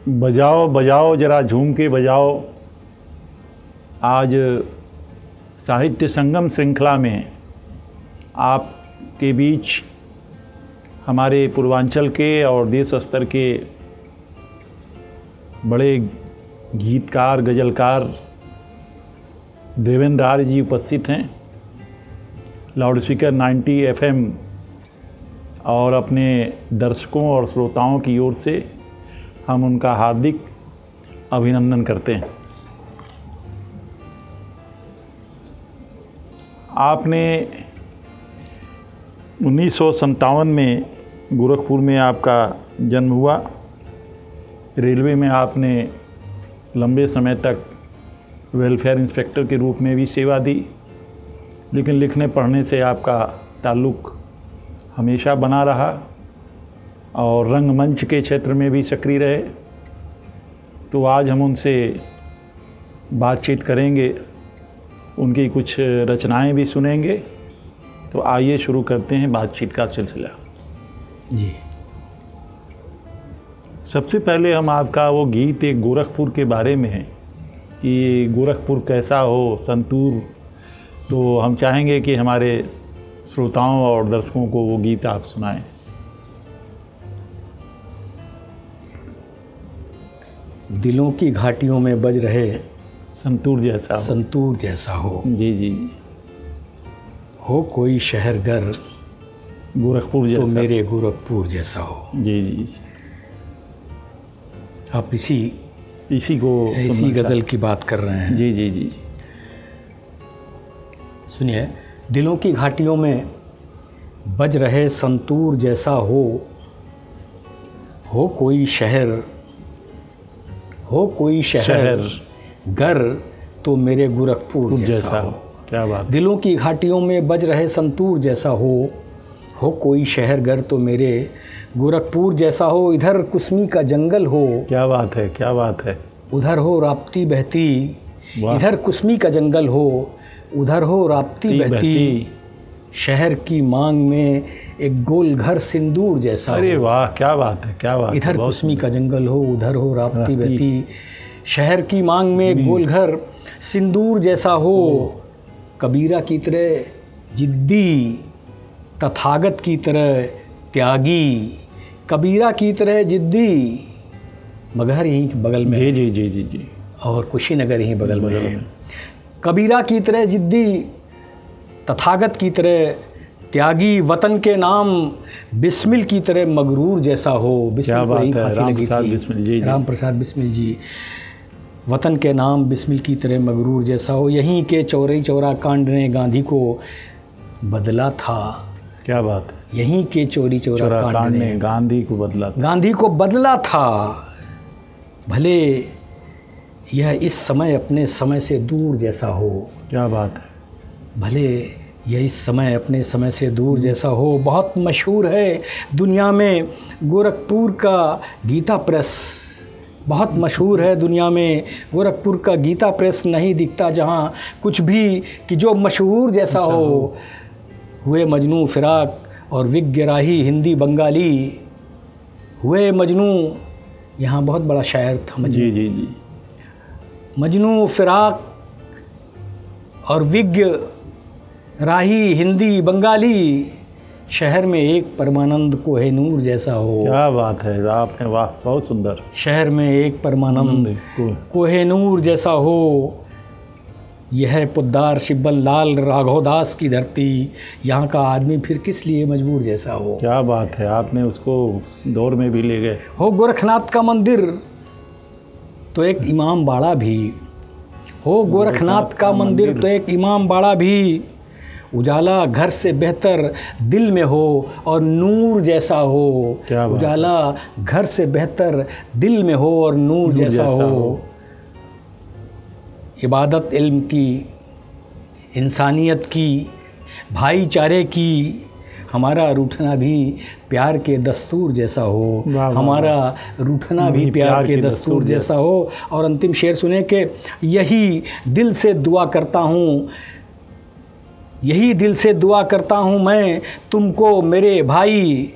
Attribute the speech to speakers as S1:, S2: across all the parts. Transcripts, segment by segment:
S1: बजाओ बजाओ जरा झूम के बजाओ। आज साहित्य संगम श्रृंखला में आपके बीच हमारे पूर्वांचल के और देश स्तर के बड़े गीतकार गज़लकार देवेंद्र आर्य जी उपस्थित हैं। लाउडस्पीकर 90 FM और अपने दर्शकों और श्रोताओं की ओर से हम उनका हार्दिक अभिनंदन करते हैं। आपने 1957 में गोरखपुर में आपका जन्म हुआ। रेलवे में आपने लंबे समय तक वेलफेयर इंस्पेक्टर के रूप में भी सेवा दी, लेकिन लिखने पढ़ने से आपका ताल्लुक़ हमेशा बना रहा और रंगमंच के क्षेत्र में भी सक्रिय रहे। तो आज हम उनसे बातचीत करेंगे, उनकी कुछ रचनाएं भी सुनेंगे। तो आइए शुरू करते हैं बातचीत का सिलसिला।
S2: जी,
S1: सबसे पहले हम आपका वो गीत एक गोरखपुर के बारे में है कि गोरखपुर कैसा हो संतूर, तो हम चाहेंगे कि हमारे श्रोताओं और दर्शकों को वो गीत आप सुनाएं।
S2: दिलों की घाटियों में बज रहे
S1: संतूर जैसा हो।
S2: संतूर जैसा हो।
S1: जी जी।
S2: हो कोई शहरगर
S1: गोरखपुर
S2: तो
S1: जैसा।
S2: मेरे गोरखपुर जैसा हो।
S1: जी जी।
S2: आप इसी
S1: को
S2: गज़ल की बात कर रहे हैं।
S1: जी जी जी।
S2: सुनिए, दिलों की घाटियों में बज रहे संतूर जैसा हो कोई शहर गर तो मेरे गोरखपुर जैसा हो।
S1: क्या बात।
S2: दिलों की घाटियों में बज रहे संतूर जैसा हो कोई शहर गर तो मेरे गोरखपुर जैसा हो। इधर कुसमी का जंगल हो।
S1: क्या बात है, क्या बात है।
S2: उधर हो राप्ती बहती। इधर कुसमी का जंगल हो, उधर हो राप्ती बहती। शहर की मांग में एक गोल घर सिंदूर जैसा।
S1: अरे वाह, क्या बात है, क्या बात।
S2: इधर कुसमी का जंगल हो, उधर हो राप्ती बहती। शहर की मांग में एक गोल घर सिंदूर जैसा हो। कबीरा की तरह जिद्दी, तथागत की तरह त्यागी। कबीरा की तरह जिद्दी, मगहर यहीं बगल में।
S1: जी जी जी जी जी।
S2: और कुशीनगर यहीं बगल में है। कबीरा की तरह जिद्दी, तथागत की तरह त्यागी। वतन के नाम बिस्मिल की तरह मगरूर जैसा हो।
S1: क्या बात है, राम प्रसाद बिस्मिल जी।
S2: वतन के नाम बिस्मिल की तरह मगरूर जैसा हो। यहीं के चौरी चौरा कांड ने गांधी को बदला था।
S1: क्या बात है।
S2: यहीं के चौरी चौरा कांड ने
S1: गांधी को बदला
S2: था। भले यह इस समय अपने समय से दूर जैसा हो।
S1: क्या बात है।
S2: भले यह इस समय अपने समय से दूर जैसा हो। बहुत मशहूर है दुनिया में गोरखपुर का गीता प्रेस। बहुत मशहूर है दुनिया में गोरखपुर का गीता प्रेस। नहीं दिखता जहाँ कुछ भी कि जो मशहूर जैसा हो। हुए मजनू फिराक और विज्ञ राही हिंदी बंगाली। हुए मजनू, यहाँ बहुत बड़ा शायर था मजनू।
S1: जी जी जी।
S2: मजनू फिराक और विज्ञ राही हिंदी बंगाली। शहर में एक परमानंद कोहेनूर जैसा हो।
S1: क्या बात है, आपने वाह, बहुत सुंदर।
S2: शहर में एक परमानंद कोहेनूर जैसा हो। यह है पुद्दार शिब्बन लाल राघवदास की धरती। यहाँ का आदमी फिर किस लिए मजबूर जैसा हो।
S1: क्या बात है, आपने उसको दौर में भी ले गए।
S2: हो गोरखनाथ का मंदिर तो एक इमाम बाड़ा भी। हो गोरखनाथ का मंदिर तो एक इमाम बाड़ा भी। उजाला घर से बेहतर दिल में हो और नूर जैसा हो। उजाला घर से बेहतर दिल में हो और नूर जैसा हो। इबादत इल्म की, इंसानियत की, भाईचारे की। हमारा रूठना भी प्यार के दस्तूर जैसा हो। हमारा रूठना भी प्यार के दस्तूर जैसा हो। और अंतिम शेर सुने कि यही दिल से दुआ करता हूँ, यही दिल से दुआ करता हूँ मैं तुमको मेरे भाई।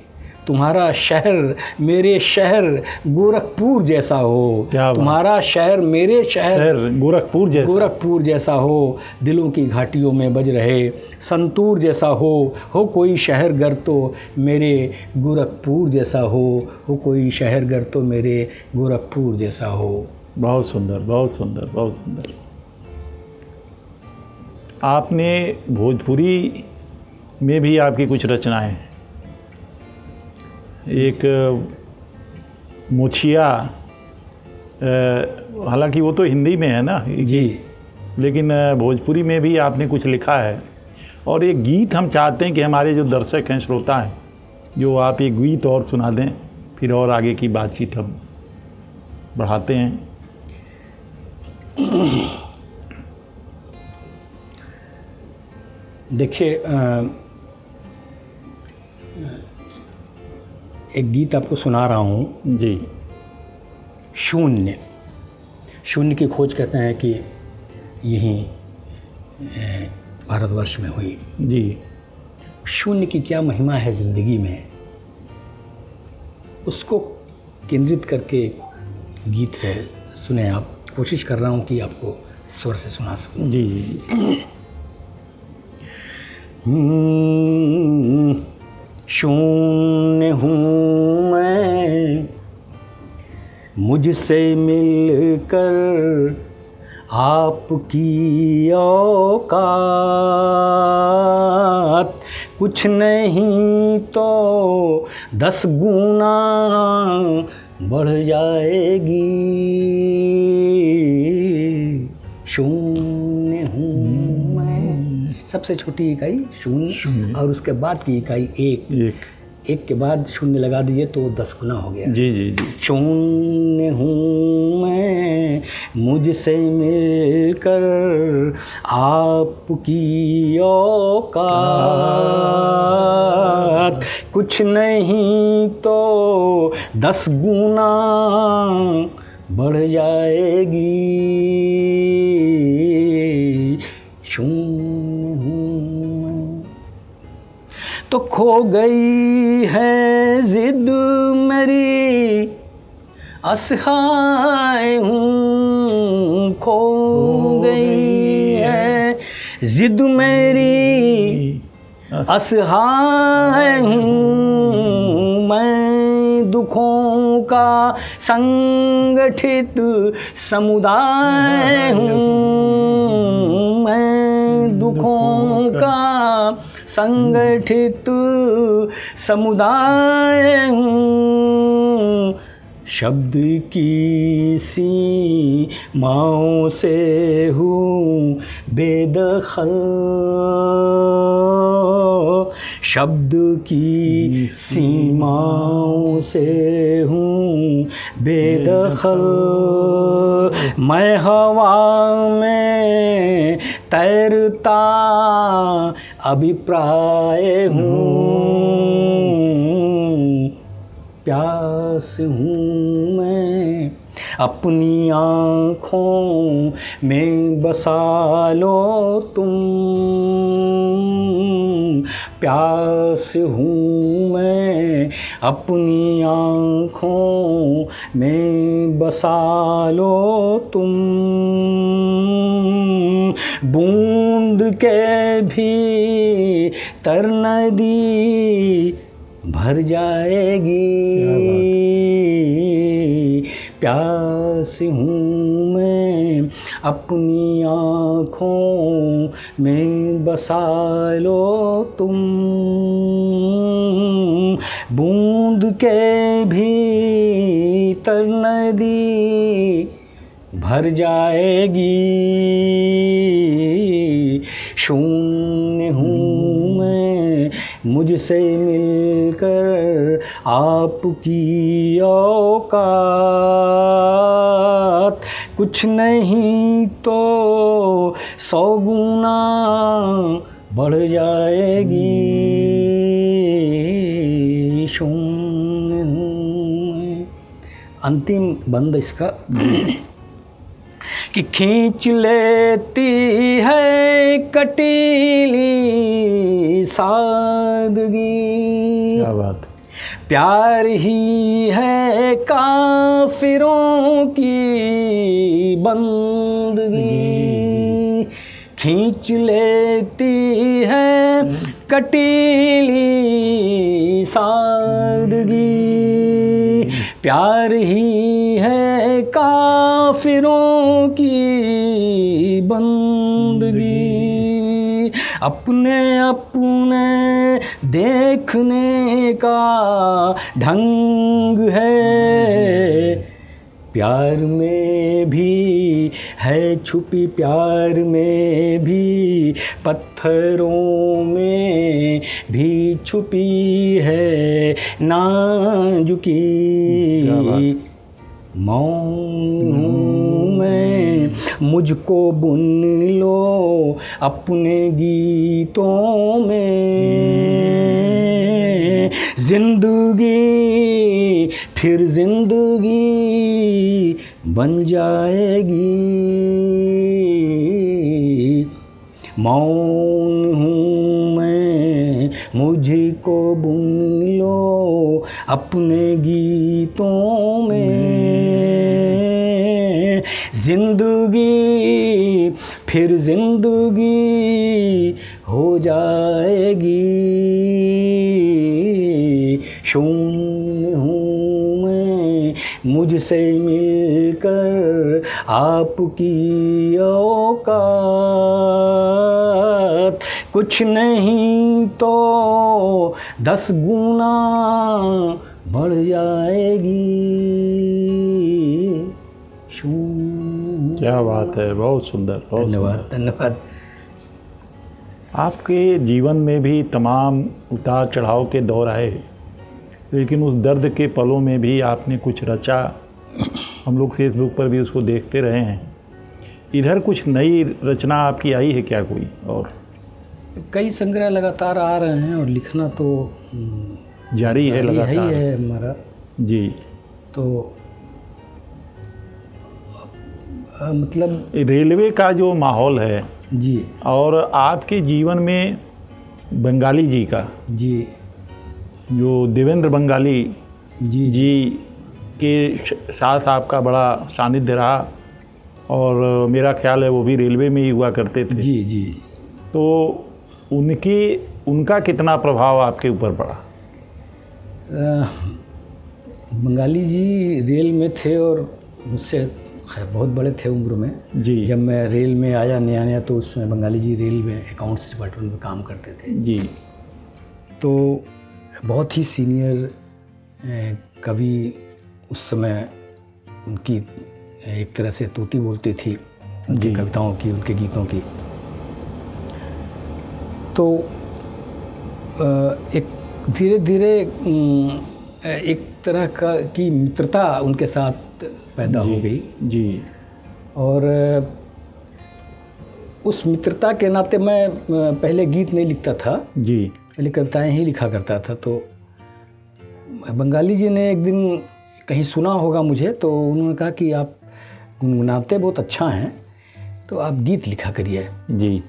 S2: तुम्हारा शहर मेरे शहर गोरखपुर जैसा हो,
S1: क्या बात।
S2: तुम्हारा शहर मेरे शहर
S1: गोरखपुर
S2: जैसा हो, दिलों की घाटियों में बज रहे संतूर जैसा हो कोई शहर गर तो मेरे गोरखपुर जैसा हो कोई शहर गर तो मेरे गोरखपुर जैसा हो।
S1: बहुत सुंदर, बहुत सुंदर, बहुत सुंदर। आपने भोजपुरी में भी आपकी कुछ रचनाएं हैं। एक मुछिया, हालांकि वो तो हिंदी में है ना
S2: जी,
S1: लेकिन भोजपुरी में भी आपने कुछ लिखा है। और एक गीत हम चाहते हैं कि हमारे जो दर्शक हैं, श्रोता हैं, जो आप एक गीत और सुना दें, फिर और आगे की बातचीत हम बढ़ाते हैं।
S2: देखिए, एक गीत आपको सुना रहा हूँ।
S1: जी।
S2: शून्य की खोज कहते हैं कि यहीं भारतवर्ष में हुई।
S1: जी।
S2: शून्य की क्या महिमा है ज़िंदगी में, उसको केंद्रित करके गीत है। सुने आप, कोशिश कर रहा हूँ कि आपको स्वर से सुना सकूँ।
S1: जी जी।
S2: शून्य हूँ मैं, मुझसे मिलकर आपकी औकात कुछ नहीं तो 10 गुना बढ़ जाएगी। शून्य हूँ मैं, सबसे छोटी इकाई शून्य, और उसके बाद की इकाई एक के बाद शून्य लगा दीजिए तो 10 गुना हो गया।
S1: जी जी जी।
S2: शून्य हूँ मैं, मुझसे मिलकर आपकी औकात कुछ नहीं तो 10 गुना बढ़ जाएगी। शून्य हूँ मैं, तो खो गई है जिद मेरी, असहाय हूँ। खो गई है जिद मेरी, असहाय हूँ। मैं दुखों का संगठित समुदाय हूँ। मैं दुखों का संगठित समुदाय हूँ। शब्द की सीमाओं से हूँ बेदखल। शब्द की सीमाओं से हूँ बेदखल। मैं हवा में तैरता अभिप्राय हूँ। प्यास हूँ मैं, अपनी आँखों में बसा लो तुम। प्यास हूँ मैं, अपनी आँखों में बसा लो तुम। बूंद के भी तर नदी भर जाएगी। प्यास हूँ मैं, अपनी आँखों में बसा लो तुम। बूंद के भी तर नदी भर जाएगी। शून्य हूँ मैं, मुझसे मिलकर आपकी औकात कुछ नहीं तो 100 गुना बढ़ जाएगी। शून्य हूँ मैं। अंतिम बंद इसका कि खींच लेती है कटीली सादगी।
S1: क्या बात।
S2: प्यार ही है काफिरों की बंदगी, खींच लेती है कटीली सादगी। प्यार ही है काफिरों की बंदगी, अपने अपने देखने का ढंग है। प्यार में भी है छुपी, प्यार में भी पत्थरों में भी छुपी है नाजुकी। मौन हूँ मैं, मुझको बुन लो अपने गीतों में। जिंदगी फिर जिंदगी बन जाएगी। मौन हूँ मैं, मुझको बुन लो अपने गीतों में। जिंदगी फिर जिंदगी हो जाएगी। शून्य हूँ मैं, मुझसे मिलकर आपकी औकात कुछ नहीं तो 10 गुना बढ़ जाएगी।
S1: क्या बात है, बहुत सुंदर, बहुत
S2: धन्यवाद धन्यवाद।
S1: आपके जीवन में भी तमाम उतार चढ़ाव के दौर आए, लेकिन उस दर्द के पलों में भी आपने कुछ रचा। हम लोग फेसबुक पर भी उसको देखते रहे हैं। इधर कुछ नई रचना आपकी आई है क्या कोई? और
S2: कई संग्रह लगातार आ रहे हैं और लिखना तो
S1: जारी है लगातार,
S2: यही है हमारा
S1: जी।
S2: तो मतलब
S1: रेलवे का जो माहौल है
S2: जी,
S1: और आपके जीवन में बंगाली जी का,
S2: जी
S1: जो देवेंद्र बंगाली
S2: जी
S1: जी के साथ आपका बड़ा सानिध्य रहा, और मेरा ख्याल है वो भी रेलवे में ही हुआ करते थे।
S2: जी जी।
S1: तो उनका कितना प्रभाव आपके ऊपर पड़ा?
S2: बंगाली जी रेल में थे और मुझसे खैर बहुत बड़े थे उम्र में
S1: जी।
S2: जब मैं रेल में आया नया तो उस समय बंगाली जी रेल में अकाउंट्स डिपार्टमेंट में काम करते थे
S1: जी।
S2: तो बहुत ही सीनियर कवि उस समय उनकी एक तरह से तूती बोलती थी उनकी कविताओं की, उनके गीतों की। तो एक धीरे धीरे एक तरह की मित्रता उनके साथ पैदा हो गई
S1: जी।
S2: और उस मित्रता के नाते मैं पहले गीत नहीं लिखता था
S1: जी,
S2: पहले कविताएं ही लिखा करता था। तो बंगाली जी ने एक दिन कहीं सुना होगा मुझे, तो उन्होंने कहा कि आप गुनगुनाते बहुत अच्छा हैं, तो आप गीत लिखा करिए
S1: जी।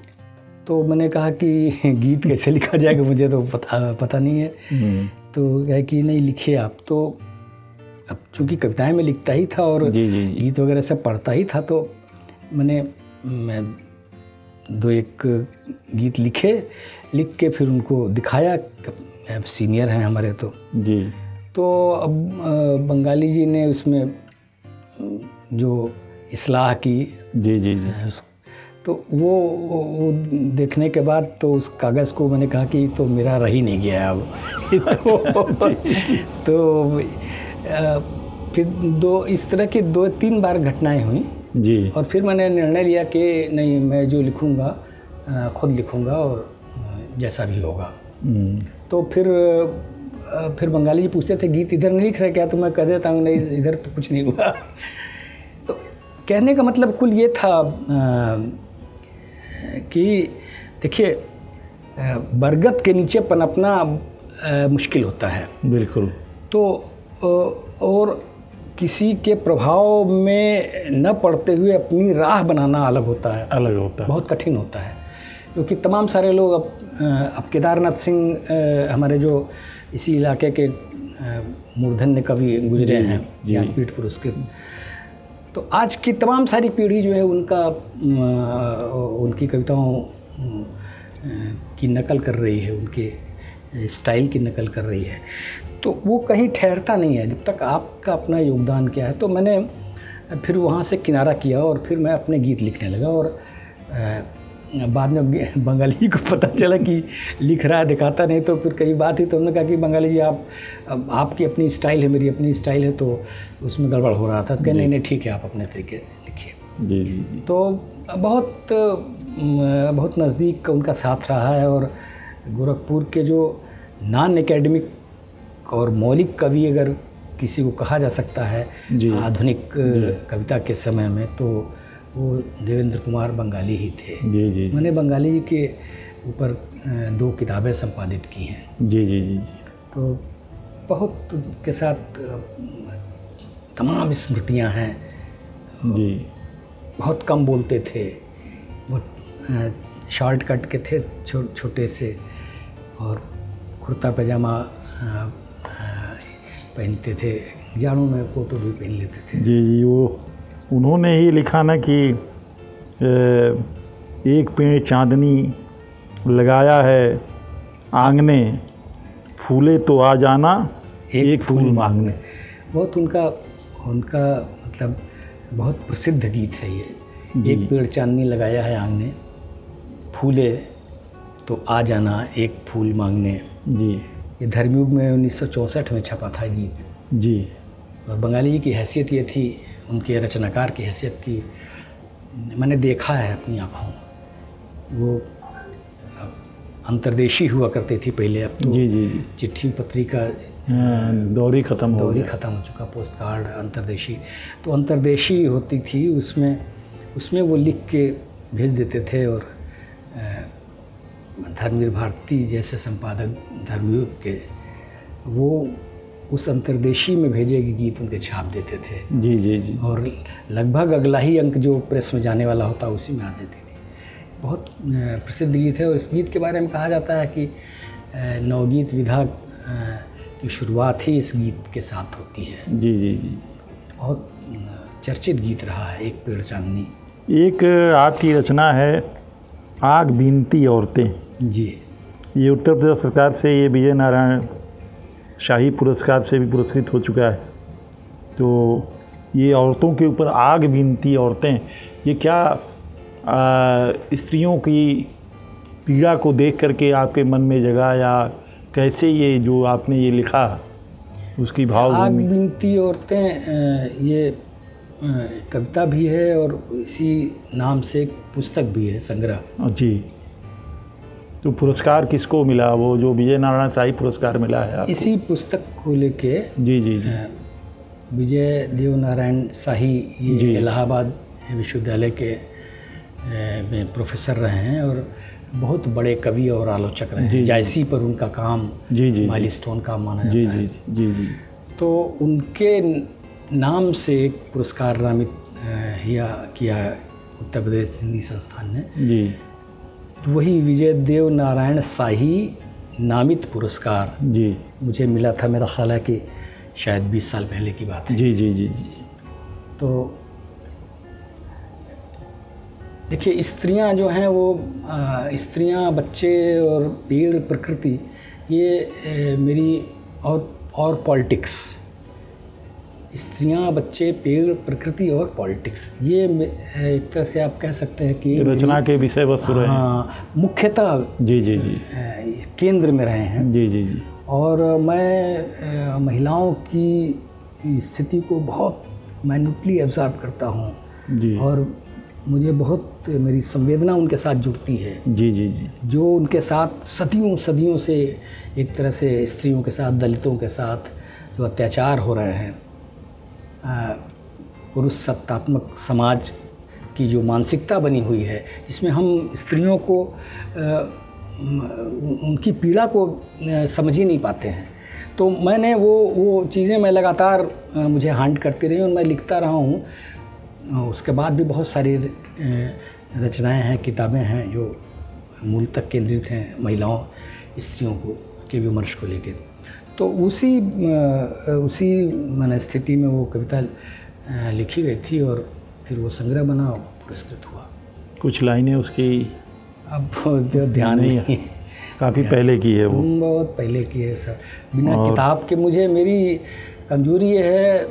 S2: तो मैंने कहा कि गीत कैसे लिखा जाएगा, मुझे तो पता नहीं है। तो कहे कि नहीं लिखिए आप। तो अब चूँकि कविताएं मैं लिखता ही था और गीत वगैरह सब पढ़ता ही था, तो मैं 2-1 गीत लिख के फिर उनको दिखाया। सीनियर हैं हमारे तो
S1: जी।
S2: तो अब बंगाली जी ने उसमें जो इस्लाह की
S1: जी जी जी,
S2: तो वो देखने के बाद तो उस कागज़ को मैंने कहा कि तो मेरा रह ही नहीं गया अब। तो फिर इस तरह की 2-3 बार घटनाएं हुई
S1: जी।
S2: और फिर मैंने निर्णय लिया कि नहीं, मैं जो लिखूँगा खुद लिखूँगा और जैसा भी होगा। तो फिर बंगाली जी पूछते थे गीत इधर नहीं लिख रहे क्या, तो मैं कह देता हूँ नहीं इधर तो कुछ नहीं हुआ। तो कहने का मतलब कुल ये था कि देखिए बरगद के नीचे पनपना मुश्किल होता है।
S1: बिल्कुल।
S2: तो और किसी के प्रभाव में न पड़ते हुए अपनी राह बनाना अलग होता है, बहुत कठिन होता है। क्योंकि तमाम सारे लोग अब केदारनाथ सिंह हमारे जो इसी इलाके के मूर्धन्य कवि गुजरे हैं,
S1: जी।
S2: ज्ञानपीठ पुरस्कृत। तो आज की तमाम सारी पीढ़ी जो है उनकी कविताओं की नकल कर रही है, उनके स्टाइल की नकल कर रही है। तो वो कहीं ठहरता नहीं है जब तक आपका अपना योगदान क्या है। तो मैंने फिर वहाँ से किनारा किया और फिर मैं अपने गीत लिखने लगा। और बाद में बंगाली को पता चला कि लिख रहा है, दिखाता नहीं। तो फिर कई बात हुई तो हमने कहा कि बंगाली जी आपकी अपनी स्टाइल है, मेरी अपनी स्टाइल है, तो उसमें गड़बड़ हो रहा था। तो नहीं नहीं ठीक है, आप अपने तरीके से लिखिए।
S1: जी जी जी।
S2: तो बहुत नज़दीक उनका साथ रहा है। और गोरखपुर के जो नॉन एकेडमिक और मौलिक कवि अगर किसी को कहा जा सकता है आधुनिक कविता के समय में, तो वो देवेंद्र कुमार बंगाली ही थे।
S1: जी जी।
S2: मैंने बंगाली के ऊपर 2 किताबें संपादित की हैं।
S1: जी जी जी।
S2: तो बहुत के साथ तमाम स्मृतियां हैं।
S1: जी।
S2: बहुत कम बोलते थे, बहुत शॉर्ट कट के थे, छोटे से, और कुर्ता पैजामा पहनते थे, जाड़ों में कोट भी पहन लेते थे।
S1: जी जी। वो उन्होंने ही लिखा ना कि एक पेड़ चांदनी लगाया है आंगने, फूले तो आ जाना एक फूल मांगने।
S2: बहुत उनका मतलब बहुत प्रसिद्ध गीत है ये। एक पेड़ चांदनी लगाया है आंगने, फूले तो आ जाना एक फूल मांगने।
S1: जी।
S2: ये धर्मयुग में 1964 में छपा था गीत।
S1: जी।
S2: और बंगाली जी की हैसियत ये थी, उनके रचनाकार की हैसियत की, मैंने देखा है अपनी आँखों। वो अंतर्देशी हुआ करती थी पहले, अब तो
S1: जी जी जी।
S2: चिट्ठी पत्री का
S1: दौर ही ख़त्म हो
S2: चुका, पोस्ट कार्ड अंतर्देशी। तो अंतर्देशी होती थी, उसमें वो लिख के भेज देते थे। और धर्मवीर भारती जैसे संपादक धर्मयुग के, वो उस अंतर्देशी में भेजे गए गीत उनके छाप देते थे।
S1: जी जी जी।
S2: और लगभग अगला ही अंक जो प्रेस में जाने वाला होता उसी में आ जाती थी। बहुत प्रसिद्ध गीत है। और इस गीत के बारे में कहा जाता है कि नवगीत विधा की शुरुआत ही इस गीत के साथ होती है।
S1: जी जी जी।
S2: बहुत चर्चित गीत रहा है एक पेड़ चांदनी।
S1: एक आपकी रचना है आग बीनती औरतें।
S2: जी।
S1: ये उत्तर प्रदेश सरकार से ये विजय नारायण शाही पुरस्कार से भी पुरस्कृत हो चुका है। तो ये औरतों के ऊपर आग बीनती औरतें, ये क्या स्त्रियों की पीड़ा को देख करके आपके मन में जगा, या कैसे ये जो आपने ये लिखा उसकी भाव?
S2: आग बीनती औरतें ये कविता भी है और इसी नाम से एक पुस्तक भी है, संग्रह।
S1: जी। तो पुरस्कार किसको मिला, वो जो विजय नारायण शाही पुरस्कार मिला है आपको?
S2: इसी पुस्तक को लेके
S1: जी जी जी।
S2: विजय देव नारायण शाही ये इलाहाबाद विश्वविद्यालय के में प्रोफेसर रहे हैं और बहुत बड़े कवि और आलोचक रहे हैं। जायसी पर उनका काम माइलस्टोन का माना जाता है।
S1: जी जी।
S2: तो उनके नाम से एक पुरस्कार नामित किया उत्तर प्रदेश हिंदी संस्थान ने।
S1: जी।
S2: तो वही विजय देव नारायण शाही नामित पुरस्कार
S1: जी
S2: मुझे मिला था। मेरा ख्याल है कि शायद 20 साल पहले की बात है।
S1: जी जी जी जी।
S2: तो देखिए, स्त्रियां जो हैं वो स्त्रियां, बच्चे और पेड़, प्रकृति, ये मेरी और पॉलिटिक्स, स्त्रियां, बच्चे, पेड़, प्रकृति और पॉलिटिक्स, ये एक तरह से आप कह सकते हैं कि
S1: रचना के विषय वस्तु रहे हैं।
S2: हाँ, मुख्यतः
S1: जी जी जी
S2: केंद्र में रहे हैं।
S1: जी जी जी।
S2: और मैं महिलाओं की स्थिति को बहुत माइन्यूटली ऑब्जर्व करता हूँ
S1: जी।
S2: और मुझे बहुत मेरी संवेदना उनके साथ जुड़ती है।
S1: जी जी जी।
S2: जो उनके साथ सदियों से एक तरह से स्त्रियों के साथ, दलितों के साथ जो अत्याचार हो रहे हैं, पुरुष सत्तात्मक समाज की जो मानसिकता बनी हुई है, जिसमें हम स्त्रियों को उनकी पीड़ा को समझ ही नहीं पाते हैं। तो मैंने वो चीज़ें मैं लगातार मुझे हांट करती रही और मैं लिखता रहा हूँ। उसके बाद भी बहुत सारी रचनाएं हैं, किताबें हैं जो मूल तक केंद्रित हैं महिलाओं, स्त्रियों को के विमर्श को लेकर। तो उसी स्थिति में वो कविता लिखी गई थी और फिर वो संग्रह बना और पुरस्कृत हुआ।
S1: कुछ लाइनें उसकी
S2: अब ध्यान नहीं,
S1: काफ़ी पहले की है वो,
S2: बहुत पहले की है सर। बिना किताब के मुझे, मेरी कमजोरी ये है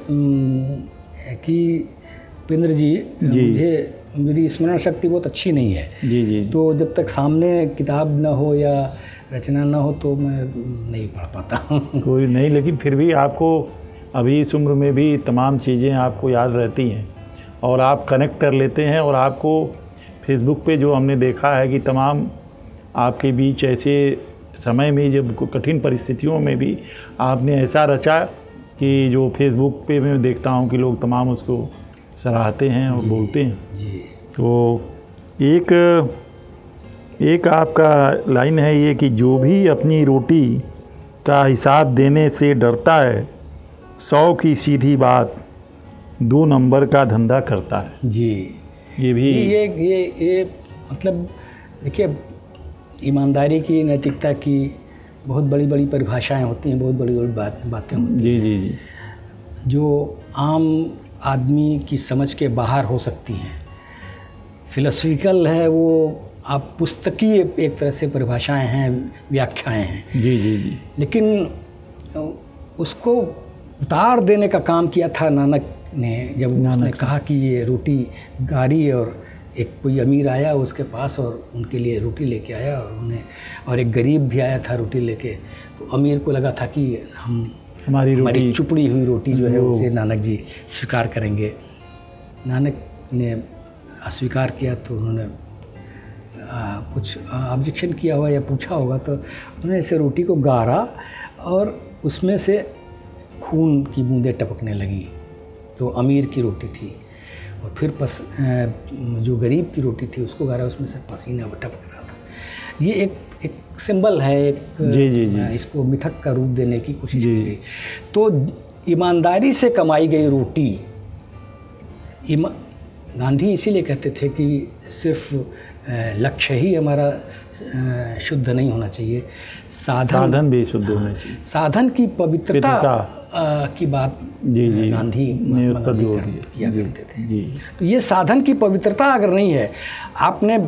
S2: कि उपेंद्र जी, मुझे मेरी स्मरण शक्ति बहुत अच्छी नहीं है।
S1: जी।
S2: तो जब तक सामने किताब ना हो या रचना ना हो तो मैं नहीं पढ़ पाता हूँ।
S1: कोई नहीं, लेकिन फिर भी आपको अभी इस उम्र में भी तमाम चीज़ें आपको याद रहती हैं और आप कनेक्ट कर लेते हैं। और आपको फेसबुक पे जो हमने देखा है कि तमाम आपके बीच ऐसे समय में जब कठिन परिस्थितियों में भी आपने ऐसा रचा कि जो फेसबुक पे मैं देखता हूँ कि लोग तमाम उसको सराहते हैं और बोलते हैं।
S2: जी।
S1: तो एक आपका लाइन है ये कि जो भी अपनी रोटी का हिसाब देने से डरता है, 100 की सीधी बात 2 नंबर का धंधा करता है।
S2: जी,
S1: ये भी
S2: ये मतलब देखिए, ईमानदारी की, नैतिकता की बहुत बड़ी बड़ी परिभाषाएं होती हैं, बहुत बड़ी बड़ी बातें होती हैं।
S1: जी।
S2: जो आम आदमी की समझ के बाहर हो सकती हैं। फिलोसफिकल है वो, आप पुस्तकीय एक तरह से परिभाषाएं हैं, व्याख्याएं हैं।
S1: जी।
S2: लेकिन उसको उतार देने का काम किया था नानक ने, जब उसने कहा कि ये रोटी गारी और एक कोई अमीर आया उसके पास और उनके लिए रोटी लेके आया और एक गरीब भी आया था रोटी लेके। तो अमीर को लगा था कि हमारी चुपड़ी हुई रोटी जो है उसे नानक जी स्वीकार करेंगे। नानक ने अस्वीकार किया तो उन्होंने कुछ ऑब्जेक्शन किया होगा या पूछा होगा, तो उन्होंने इसे रोटी को गारा और उसमें से खून की बूंदें टपकने लगीं, जो अमीर की रोटी थी। और फिर जो गरीब की रोटी थी उसको गारा, उसमें से पसीना टपक रहा था। ये एक सिंबल है, एक
S1: जी।
S2: इसको मिथक का रूप देने की कोशिश की गई। तो ईमानदारी से कमाई गई रोटी, गांधी इसीलिए कहते थे कि सिर्फ लक्ष्य ही हमारा शुद्ध नहीं होना चाहिए, साधन भी शुद्ध होना चाहिए। साधन की पवित्रता की बात गांधी किया करते थे। तो ये साधन की पवित्रता अगर नहीं है, आपने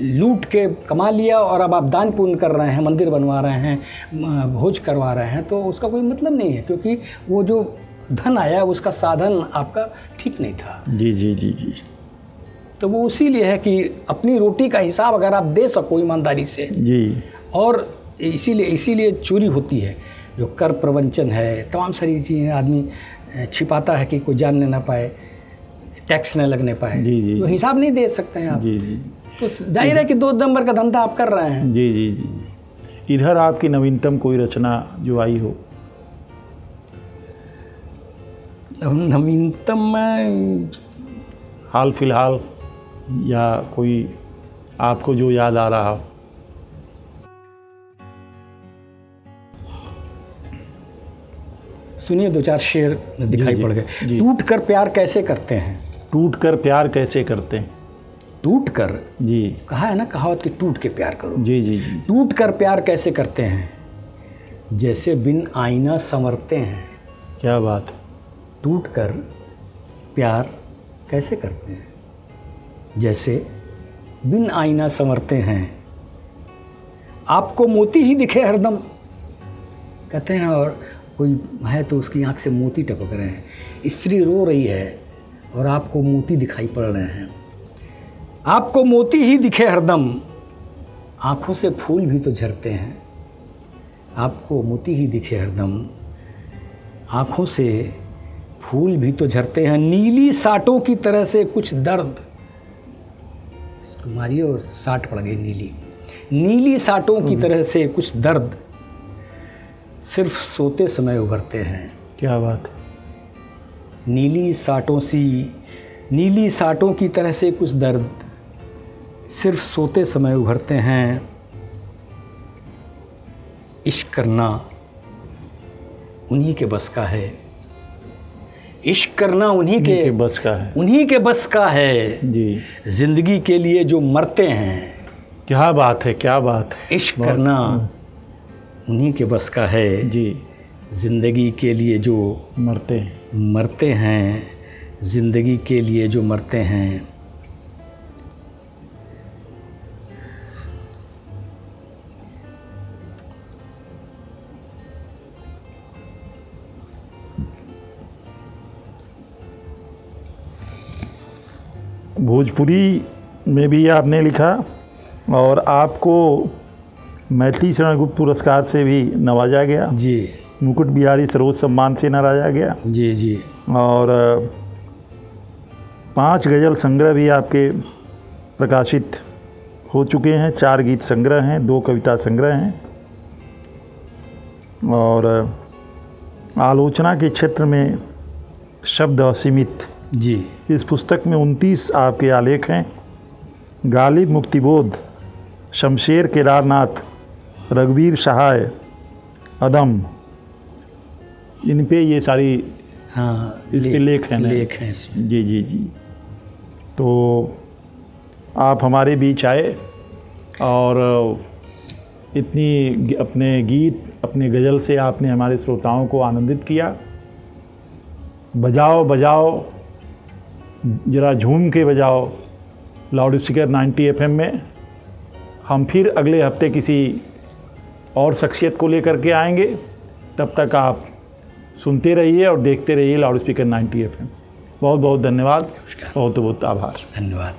S2: लूट के कमा लिया और अब आप दान पुण्य कर रहे हैं, मंदिर बनवा रहे हैं, भोज करवा रहे हैं, तो उसका कोई मतलब नहीं है, क्योंकि वो जो धन आया उसका साधन आपका ठीक नहीं था। जी। तो वो इसीलिए है कि अपनी रोटी का हिसाब अगर आप दे सको ईमानदारी से जी, और इसीलिए चोरी होती है, जो कर प्रवंचन है, तमाम सारी चीज़ें आदमी छिपाता है कि कोई जानने ना पाए, टैक्स न लगने पाए। जी। तो हिसाब नहीं दे सकते हैं आप। जी। तो जाहिर है कि 2 नंबर का धंधा आप कर रहे हैं।
S1: जी। इधर आपकी नवीनतम कोई रचना जो आई हो?
S2: नवीनतम में
S1: हाल फिलहाल या कोई आपको जो याद आ रहा हो?
S2: सुनिए, 2-4 शेर दिखाई पड़ गए। टूट कर प्यार कैसे करते हैं?
S1: टूट कर प्यार कैसे करते हैं?
S2: टूट कर,
S1: जी,
S2: कहा है ना कहावत कि टूट के प्यार करो।
S1: जी।
S2: टूट कर प्यार कैसे करते हैं? जैसे बिन आईना संवरते हैं।
S1: क्या बात।
S2: टूट कर प्यार कैसे करते हैं? जैसे बिन आईना संवरते हैं। आपको मोती ही दिखे हरदम, कहते हैं, और कोई है तो उसकी आंख से मोती टपक रहे हैं। स्त्री रो रही है और आपको मोती दिखाई पड़ रहे हैं। आपको मोती ही दिखे हरदम, आँखों से फूल भी तो झरते हैं। आपको मोती ही दिखे हरदम, आँखों से फूल भी तो झरते हैं। नीली साटों की तरह से कुछ दर्द, मारिए और साट पड़ गई नीली साटों की तरह से कुछ दर्द सिर्फ सोते समय उभरते हैं।
S1: क्या बात।
S2: नीली साटों की तरह से कुछ दर्द सिर्फ सोते समय उभरते हैं। इश्क करना उन्हीं के बस का है। इश्क करना उन्हीं के
S1: बस का है।
S2: उन्हीं के बस का है
S1: जी।
S2: जिंदगी के लिए जो मरते हैं।
S1: क्या बात है, क्या बात है।
S2: इश्क करना उन्हीं के बस का है।
S1: जी।
S2: ज़िंदगी के लिए जो
S1: मरते हैं।
S2: मरते हैं, ज़िंदगी के लिए जो मरते हैं।
S1: भोजपुरी में भी आपने लिखा और आपको मैथिली शरण गुप्त पुरस्कार से भी नवाजा गया।
S2: जी
S1: मुकुट बिहारी सरोज सम्मान से नवाजा गया।
S2: जी जी।
S1: और 5 गज़ल संग्रह भी आपके प्रकाशित हो चुके हैं। 4 गीत संग्रह हैं, 2 कविता संग्रह हैं। और आलोचना के क्षेत्र में शब्द असीमित,
S2: जी।
S1: इस पुस्तक में 29 आपके आलेख हैं। गालिब मुक्तिबोध, शमशेर केदारनाथ, रघुवीर सहाय, अदम, इन पे ये सारी
S2: हाँ,
S1: इस पे लेख हैं ना?
S2: लेख हैं इसमें।
S1: जी जी जी। तो आप हमारे बीच आए और इतनी अपने गीत, अपने गज़ल से आपने हमारे श्रोताओं को आनंदित किया। बजाओ बजाओ, ज़रा झूम के बजाओ लाउड स्पीकर 90 FM में। हम फिर अगले हफ्ते किसी और शख्सियत को लेकर के आएंगे। तब तक आप सुनते रहिए और देखते रहिए लाउड स्पीकर 90 FM। बहुत बहुत धन्यवाद, बहुत बहुत आभार।
S2: धन्यवाद।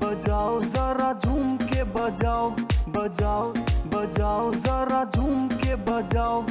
S3: बजाओ जरा झूम के बजाओ, बजाओ बजाओ जरा झूम के बजाओ।